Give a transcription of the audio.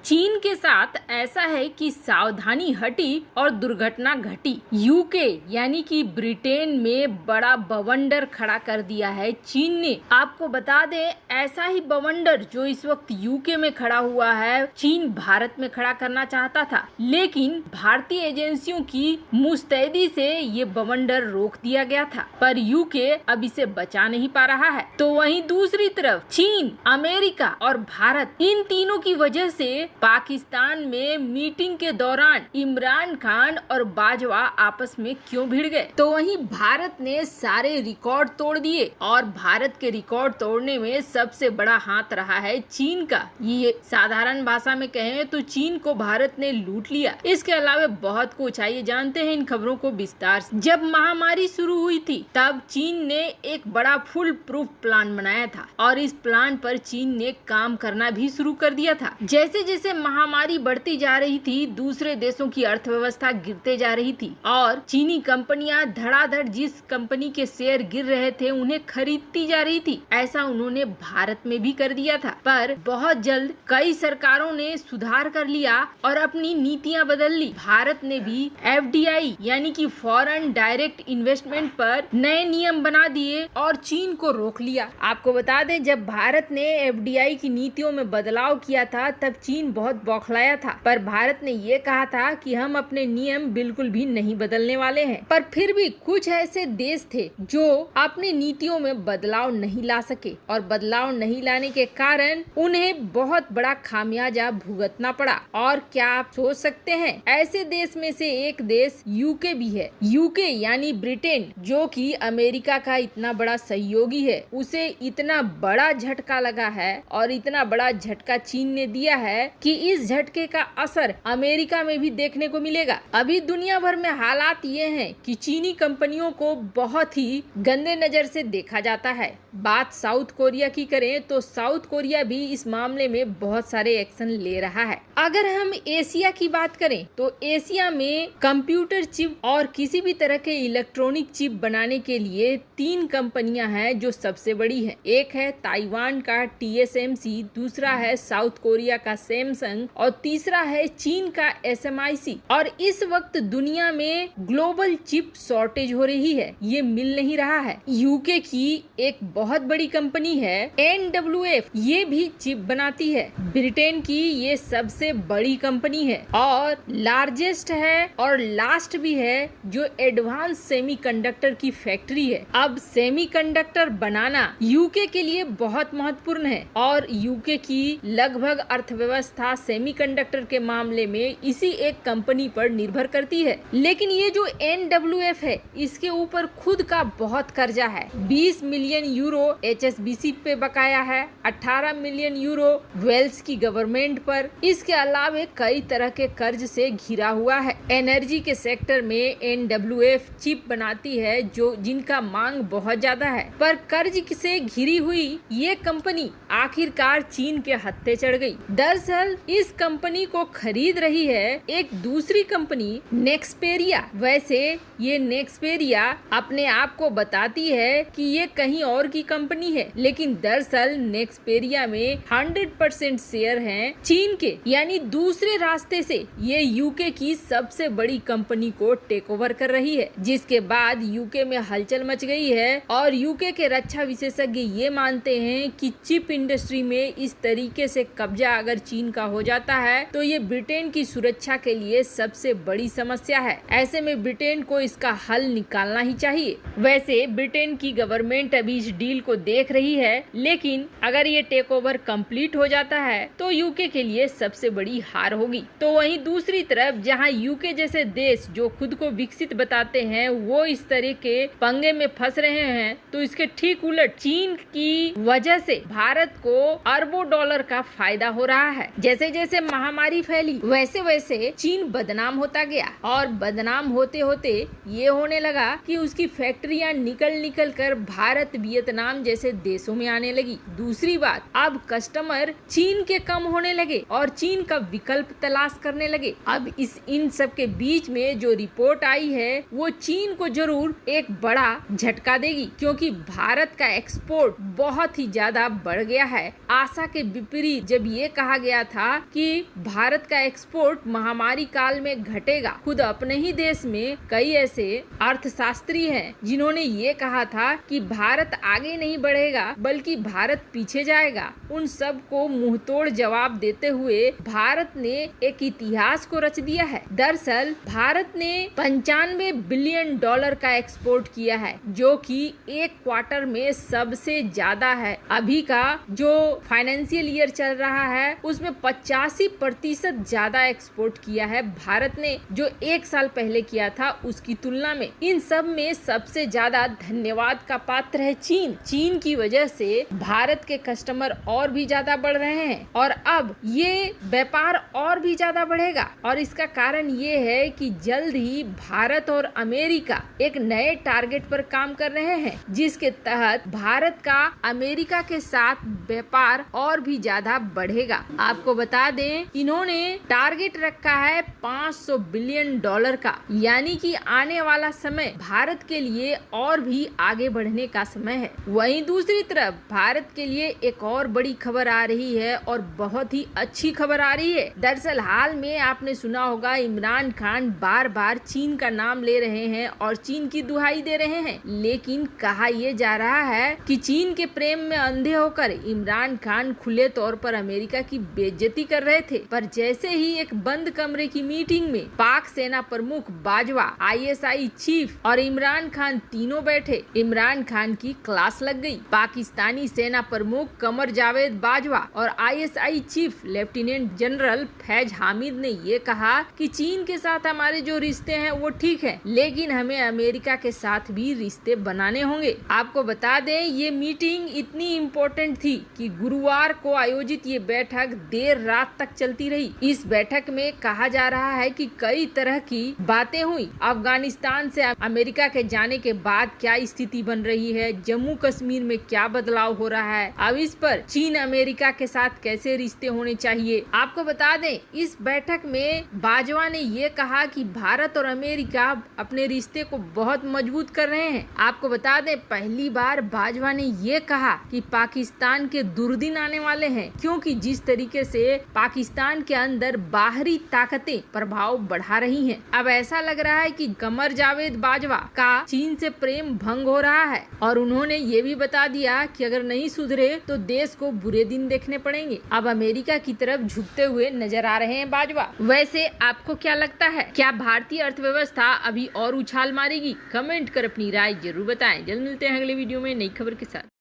चीन के साथ ऐसा है कि सावधानी हटी और दुर्घटना घटी। यूके यानी कि ब्रिटेन में बड़ा बवंडर खड़ा कर दिया है चीन ने। आपको बता दें, ऐसा ही बवंडर जो इस वक्त यूके में खड़ा हुआ है, चीन भारत में खड़ा करना चाहता था, लेकिन भारतीय एजेंसियों की मुस्तैदी से ये बवंडर रोक दिया गया था। पर यूके अब इसे बचा नहीं पा रहा है। तो वहीं दूसरी तरफ चीन, अमेरिका और भारत, इन तीनों की वजह से पाकिस्तान में मीटिंग के दौरान इमरान खान और बाजवा आपस में क्यों भिड़ गए। तो वहीं भारत ने सारे रिकॉर्ड तोड़ दिए और भारत के रिकॉर्ड तोड़ने में सबसे बड़ा हाथ रहा है चीन का। ये साधारण भाषा में कहें तो चीन को भारत ने लूट लिया। इसके अलावा बहुत कुछ, आइए जानते हैं इन खबरों को विस्तार से। जब महामारी शुरू हुई थी तब चीन ने एक बड़ा फुल प्रूफ प्लान बनाया था और इस प्लान पर चीन ने काम करना भी शुरू कर दिया था। जैसे जैसे महामारी बढ़ती जा रही थी, दूसरे देशों की अर्थव्यवस्था गिरते जा रही थी और चीनी कंपनियां धड़ाधड़ जिस कंपनी के शेयर गिर रहे थे उन्हें खरीदती जा रही थी। ऐसा उन्होंने भारत में भी कर दिया था। पर बहुत जल्द कई सरकारों ने सुधार कर लिया और अपनी नीतियां बदल ली। भारत ने भी FDI यानी कि फॉरेन डायरेक्ट इन्वेस्टमेंट पर नए नियम बना दिए और चीन को रोक लिया। आपको बता दें, जब भारत ने FDI की नीतियों में बदलाव किया था तब चीन बहुत बौखलाया था, पर भारत ने ये कहा था कि हम अपने नियम बिल्कुल भी नहीं बदलने वाले हैं। पर फिर भी कुछ ऐसे देश थे जो अपनी नीतियों में बदलाव नहीं ला सके और बदलाव नहीं लाने के कारण उन्हें बहुत बड़ा खामियाजा भुगतना पड़ा। और क्या आप सोच सकते हैं, ऐसे देश में से एक देश यूके भी है। यूके यानी ब्रिटेन, जो कि अमेरिका का इतना बड़ा सहयोगी है, उसे इतना बड़ा झटका लगा है और इतना बड़ा झटका चीन ने दिया है कि इस झटके का असर अमेरिका में भी देखने को मिलेगा। अभी दुनिया भर में हालात ये हैं कि चीनी कंपनियों को बहुत ही गंदे नजर से देखा जाता है। बात साउथ कोरिया की करें तो साउथ कोरिया भी इस मामले में बहुत सारे एक्शन ले रहा है। अगर हम एशिया की बात करें तो एशिया में कंप्यूटर चिप और किसी भी तरह के इलेक्ट्रॉनिक चिप बनाने के लिए 3 कंपनियां हैं जो सबसे बड़ी हैं। एक है ताइवान का TSMC, दूसरा है साउथ कोरिया का सैमसंग और तीसरा है चीन का SMIC। और इस वक्त दुनिया में ग्लोबल चिप शॉर्टेज हो रही है, ये मिल नहीं रहा है। यूके की एक बहुत बड़ी कंपनी है NWF, ये भी चिप बनाती है। ब्रिटेन की ये सबसे बड़ी कंपनी है और लार्जेस्ट है और लास्ट भी है, जो एडवांस सेमीकंडक्टर की फैक्ट्री है। अब सेमीकंडक्टर बनाना यूके के लिए बहुत महत्वपूर्ण है और यूके की लगभग अर्थव्यवस्था सेमीकंडक्टर के मामले में इसी एक कंपनी पर निर्भर करती है। लेकिन ये जो NWF है, इसके ऊपर खुद का बहुत कर्जा है। 20 मिलियन यूरो HSBC पे बकाया है, 18 मिलियन यूरो वेल्स की गवर्नमेंट पर। इसके अलावा कई तरह के कर्ज से घिरा हुआ है। एनर्जी के सेक्टर में NWF चिप बनाती है जो जिनका मांग बहुत ज्यादा है, पर कर्ज से घिरी हुई ये कंपनी आखिरकार चीन के हत्थे चढ़ गई। दरअसल इस कंपनी को खरीद रही है एक दूसरी कंपनी नेक्सपेरिया। वैसे ये नेक्सपेरिया अपने आप को बताती है कि ये कहीं और की कंपनी है, लेकिन दरअसल नेक्सपेरिया में 100% शेयर हैं चीन के। यानी दूसरे रास्ते से ये यूके की सबसे बड़ी कंपनी को टेक ओवर कर रही है, जिसके बाद यूके में हलचल मच गई है। और यूके के रक्षा विशेषज्ञ ये मानते हैं कि चिप इंडस्ट्री में इस तरीके से कब्जा अगर चीन का हो जाता है तो ये ब्रिटेन की सुरक्षा के लिए सबसे बड़ी समस्या है। ऐसे में ब्रिटेन को इसका हल निकालना ही चाहिए। वैसे ब्रिटेन की गवर्नमेंट अभी इस डील को देख रही है, लेकिन अगर ये टेक ओवर कंप्लीट हो जाता है तो यूके के लिए सबसे बड़ी हार होगी। तो वहीं दूसरी तरफ जहां यूके जैसे देश जो खुद को विकसित बताते हैं वो इस तरह के पंगे में फंस रहे हैं, तो इसके ठीक उलट चीन की वजह से भारत को अरबों डॉलर का फायदा हो रहा है। जैसे जैसे महामारी फैली वैसे वैसे चीन बदनाम होता गया और बदनाम होते होते ये होने लगा कि उसकी फैक्ट्रियां निकल कर भारत, वियतनाम जैसे देशों में आने लगी। दूसरी बात, अब कस्टमर चीन के कम होने लगे और चीन का विकल्प तलाश करने लगे। अब इन सब के बीच में जो रिपोर्ट आई है वो चीन को जरूर एक बड़ा झटका देगी, क्योंकि भारत का एक्सपोर्ट बहुत ही ज्यादा बढ़ गया है। आशा के विपरीत जब ये कहा गया था था कि भारत का एक्सपोर्ट महामारी काल में घटेगा। खुद अपने ही देश में कई ऐसे अर्थशास्त्री हैं जिन्होंने ये कहा था कि भारत आगे नहीं बढ़ेगा बल्कि भारत पीछे जाएगा। उन सब को मुंहतोड़ जवाब देते हुए भारत ने एक इतिहास को रच दिया है। दरअसल भारत ने 95 बिलियन डॉलर का एक्सपोर्ट किया है, जो कि एक क्वार्टर में सबसे ज्यादा है। अभी का जो फाइनेंशियल ईयर चल रहा है उसमें 85% ज्यादा एक्सपोर्ट किया है भारत ने, जो एक साल पहले किया था उसकी तुलना में। इन सब में सबसे ज्यादा धन्यवाद का पात्र है चीन। चीन की वजह से भारत के कस्टमर और भी ज्यादा बढ़ रहे हैं और अब ये व्यापार और भी ज्यादा बढ़ेगा। और इसका कारण ये है कि जल्द ही भारत और अमेरिका एक नए टारगेट पर काम कर रहे हैं, जिसके तहत भारत का अमेरिका के साथ व्यापार और भी ज्यादा बढ़ेगा। आपको बता दें, इन्होंने टारगेट रखा है 500 बिलियन डॉलर का, यानी कि आने वाला समय भारत के लिए और भी आगे बढ़ने का समय है। वहीं दूसरी तरफ भारत के लिए एक और बड़ी खबर आ रही है और बहुत ही अच्छी खबर आ रही है। दरअसल हाल में आपने सुना होगा, इमरान खान बार बार चीन का नाम ले रहे हैं और चीन की दुहाई दे रहे हैं, लेकिन कहा यह जा रहा है कि चीन के प्रेम में अंधे होकर इमरान खान खुले तौर पर अमेरिका की बेइज्जती कर रहे थे। पर जैसे ही एक बंद कमरे की मीटिंग में पाक सेना प्रमुख बाजवा, ISI चीफ और इमरान खान तीनों बैठे, इमरान खान की क्लास लग गई। पाकिस्तानी सेना प्रमुख कमर जावेद बाजवा और ISI chief lieutenant general Faiz Hamid ने ये कहा कि चीन के साथ हमारे जो रिश्ते हैं वो ठीक है, लेकिन हमें अमेरिका के साथ भी रिश्ते बनाने होंगे। आपको बता दें, ये मीटिंग इतनी इम्पोर्टेंट थी कि गुरुवार को आयोजित ये बैठक देर रात तक चलती रही। इस बैठक में कहा जा रहा है कि कई तरह की बातें हुई। अफगानिस्तान से अमेरिका के जाने के बाद क्या स्थिति बन रही है, जम्मू कश्मीर में क्या बदलाव हो रहा है, अब इस पर चीन अमेरिका के साथ कैसे रिश्ते होने चाहिए। आपको बता दें, इस बैठक में बाजवा ने ये कहा कि भारत और अमेरिका अपने रिश्ते को बहुत मजबूत कर रहे हैं। आपको बता दें, पहली बार बाजवा ने ये कहा कि पाकिस्तान के दुर्दिन आने वाले हैं, क्योंकि जिस तरीके से पाकिस्तान के अंदर बाहरी ताकतें प्रभाव बढ़ा रही हैं। अब ऐसा लग रहा है कि कमर जावेद बाजवा का चीन से प्रेम भंग हो रहा है और उन्होंने ये भी बता दिया कि अगर नहीं सुधरे तो देश को बुरे दिन देखने पड़ेंगे। अब अमेरिका की तरफ झुकते हुए नजर आ रहे हैं बाजवा। वैसे आपको क्या लगता है, क्या भारतीय अर्थव्यवस्था अभी और उछाल मारेगी? कमेंट कर अपनी राय जरूर बताएं। जल्द मिलते हैं अगले वीडियो में नई खबर के साथ।